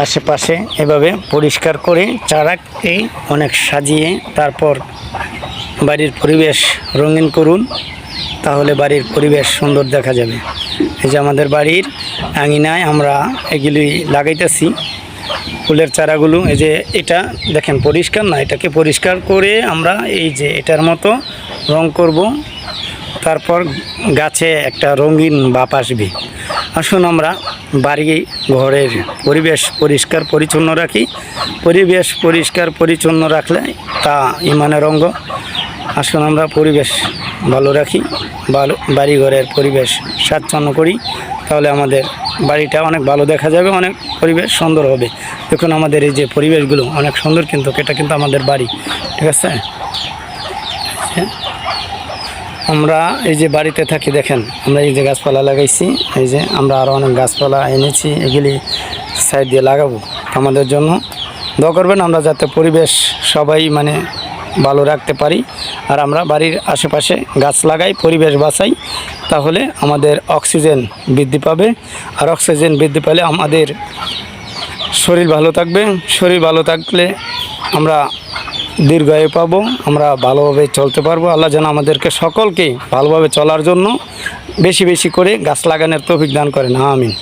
আশেপাশে এভাবে পরিষ্কার করে চারাকে অনেক সাজিয়ে তারপর বাড়ির পরিবেশ রঙিন করুন, তাহলে বাড়ির পরিবেশ সুন্দর দেখা যাবে। এই যে আমাদের বাড়ির আঙিনায় আমরা এগুলি লাগাইতেছি ফুলের চারাগুলো। এই যে এটা দেখেন পরিষ্কার না, এটাকে পরিষ্কার করে আমরা এই যে এটার মতো রং করব, তারপর গাছে একটা রঙিন ভাব আসবে। আসুন আমরা বাড়ি ঘরের পরিবেশ পরিষ্কার পরিচ্ছন্ন রাখি। পরিবেশ পরিষ্কার পরিচ্ছন্ন রাখলে তা ইমানের অঙ্গ। আসুন আমরা পরিবেশ ভালো রাখি, বাড়ি ঘরের পরিবেশ স্বাচ্ছন্দ্য করি, তাহলে আমাদের বাড়িটা অনেক ভালো দেখা যাবে, অনেক পরিবেশ সুন্দর হবে। দেখুন আমাদের এই যে পরিবেশগুলো অনেক সুন্দর, কিন্তু এটা কিন্তু আমাদের বাড়ি, ঠিক আছে। আমরা এই যে বাড়িতে থাকি, দেখেন আমরা এই যে গাছপালা লাগাইছি, এই যে আমরা আরও অনেক গাছপালা এনেছি, এগুলি সাইড দিয়ে লাগাবো আমাদের জন্য। দোয়া করবেন আমরা যাতে পরিবেশ সবাই ভালো রাখতে পারি। আর আমরা বাড়ির আশেপাশে গাছ লাগাই, পরিবেশ বাঁচাই, তাহলে আমাদের অক্সিজেন বৃদ্ধি পাবে। আর অক্সিজেন বৃদ্ধি পেলে আমাদের শরীর ভালো থাকবে। শরীর ভালো থাকলে আমরা দীর্ঘায়ু পাবো, আমরা ভালোভাবে চলতে পারবো। আল্লাহ যেন আমাদেরকে সকলকে ভালোভাবে চলার জন্য বেশি বেশি করে গাছ লাগানোর তৌফিক দান করেন, আমিন।